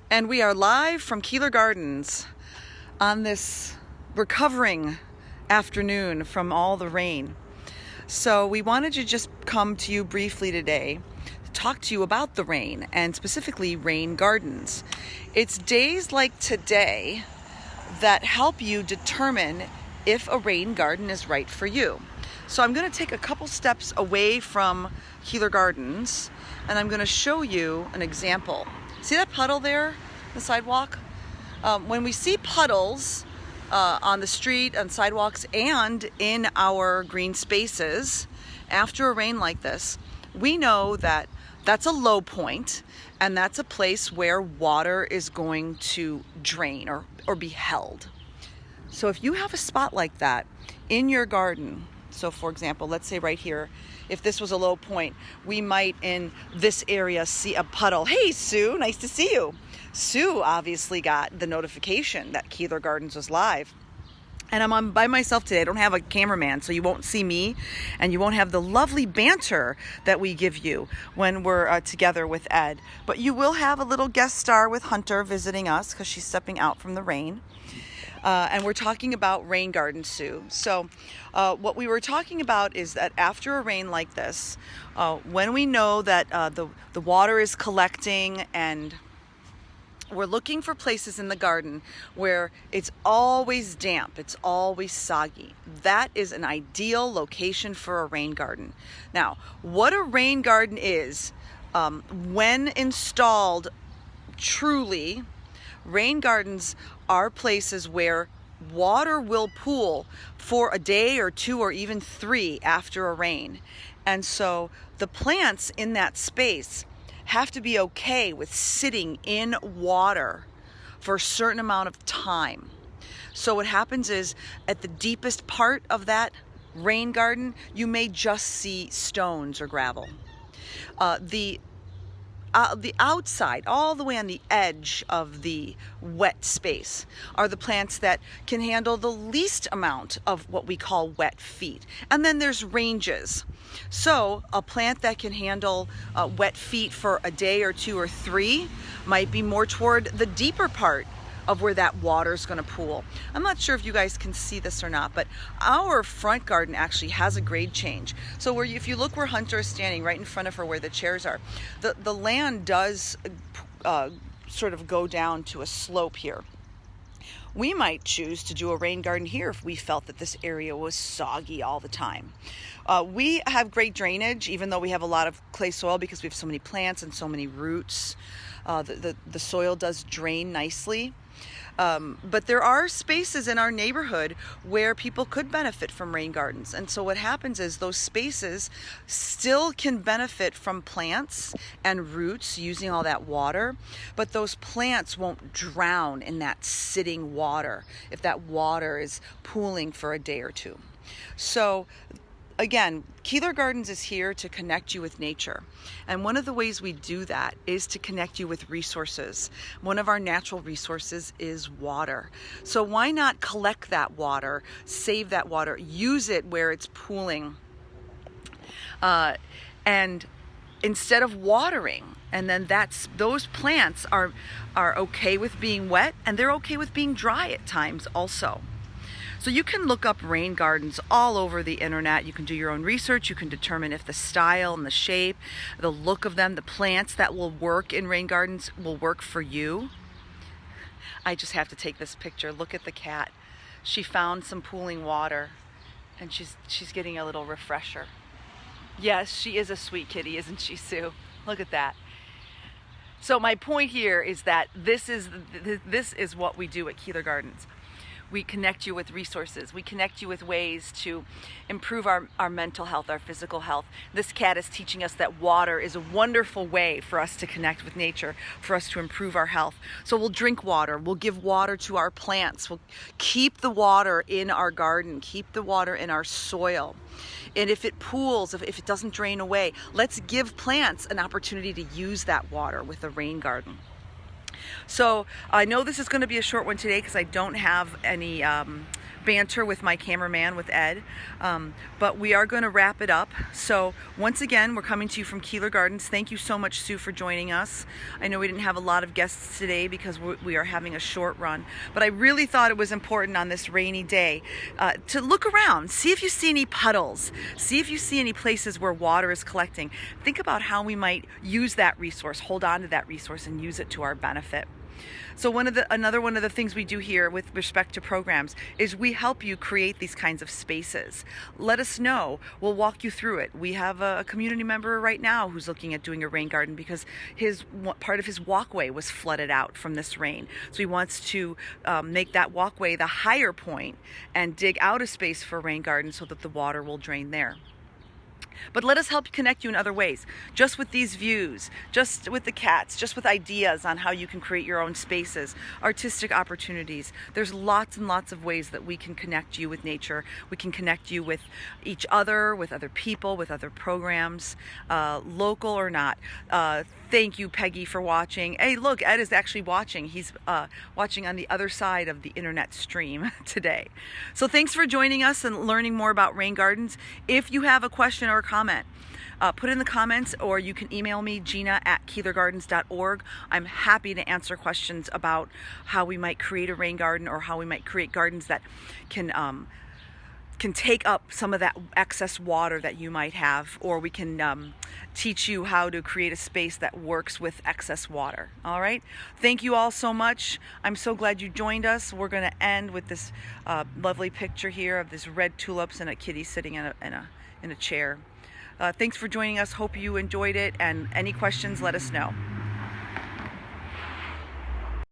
And we are live from Keeler Gardens on this recovering afternoon from all the rain. So we wanted to just come to you briefly today to talk to you about the rain and specifically rain gardens. It's days like today that help you determine if a rain garden is right for you. So I'm going to take a couple steps away from Keeler Gardens and I'm going to show you an example. See that puddle there, the sidewalk? When we see puddles on the street, on sidewalks, and in our green spaces, after a rain like this, we know that that's a low point and that's a place where water is going to drain or be held. So if you have a spot like that in your garden, so for example, let's say right here, if this was a low point, we might in this area see a puddle. Hey, Sue, nice to see you. Sue obviously got the notification that Keeler Gardens was live. And I'm by myself today. I don't have a cameraman, so you won't see me and you won't have the lovely banter that we give you when we're together with Ed. But you will have a little guest star with Hunter visiting us because she's stepping out from the rain. And we're talking about rain gardens, Sue. So what we were talking about is that after a rain like this, when we know that the water is collecting and we're looking for places in the garden where it's always damp, it's always soggy. That is an ideal location for a rain garden. Now, what a rain garden is, when installed truly, rain gardens are places where water will pool for a day or two or even 3 after a rain. And so the plants in that space have to be okay with sitting in water for a certain amount of time. So what happens is at the deepest part of that rain garden, you may just see stones or gravel. The outside, all the way on the edge of the wet space, are the plants that can handle the least amount of what we call wet feet. And then there's ranges. So a plant that can handle wet feet for a day or 2 or 3 might be more toward the deeper part of where that water is going to pool. I'm not sure if you guys can see this or not, but our front garden actually has a grade change. So if you look where Hunter is standing right in front of her where the chairs are, the land does sort of go down to a slope here. We might choose to do a rain garden here if we felt that this area was soggy all the time. We have great drainage, even though we have a lot of clay soil because we have so many plants and so many roots. The soil does drain nicely. But there are spaces in our neighborhood where people could benefit from rain gardens. And so what happens is those spaces still can benefit from plants and roots using all that water, but those plants won't drown in that sitting water if that water is pooling for a day or 2. So again, Keeler Gardens is here to connect you with nature. And one of the ways we do that is to connect you with resources. One of our natural resources is water. So why not collect that water, save that water, use it where it's pooling, and instead of watering. And then those plants are okay with being wet and they're okay with being dry at times also. So you can look up rain gardens all over the internet. You can do your own research. You can determine if the style and the shape, the look of them, the plants that will work in rain gardens will work for you. I just have to take this picture. Look at the cat. She found some pooling water and she's getting a little refresher. Yes, she is a sweet kitty, isn't she, Sue? Look at that. So my point here is that this is what we do at Keeler Gardens. We connect you with resources. We connect you with ways to improve our mental health, our physical health. This cat is teaching us that water is a wonderful way for us to connect with nature, for us to improve our health. So we'll drink water. We'll give water to our plants. We'll keep the water in our garden, keep the water in our soil. And if it pools, if it doesn't drain away, let's give plants an opportunity to use that water with a rain garden. So I know this is going to be a short one today because I don't have any banter with my cameraman, with Ed. But we are going to wrap it up. So once again, we're coming to you from Keeler Gardens. Thank you so much, Sue, for joining us. I know we didn't have a lot of guests today because we are having a short run, but I really thought it was important on this rainy day to look around, see if you see any puddles, see if you see any places where water is collecting. Think about how we might use that resource, hold on to that resource, and use it to our benefit. So another one of the things we do here with respect to programs is we help you create these kinds of spaces. Let us know. We'll walk you through it. We have a community member right now who's looking at doing a rain garden because part of his walkway was flooded out from this rain. So he wants to make that walkway the higher point and dig out a space for a rain garden so that the water will drain there. But let us help connect you in other ways, just with these views, just with the cats, just with ideas on how you can create your own spaces, artistic opportunities. There's lots and lots of ways that we can connect you with nature. We can connect you with each other, with other people, with other programs, local or not. Thank you, Peggy, for watching. Hey, look, Ed is actually watching. He's watching on the other side of the internet stream today. So thanks for joining us and learning more about rain gardens. If you have a question or a comment, put it in the comments, or you can email me, gina@keelergardens.org. I'm happy to answer questions about how we might create a rain garden or how we might create gardens that can take up some of that excess water that you might have, or we can teach you how to create a space that works with excess water. All right, thank you all so much. I'm so glad you joined us. We're going to end with this lovely picture here of this red tulips and a kitty sitting in a chair. Thanks for joining us. Hope you enjoyed it, and any questions, let us know.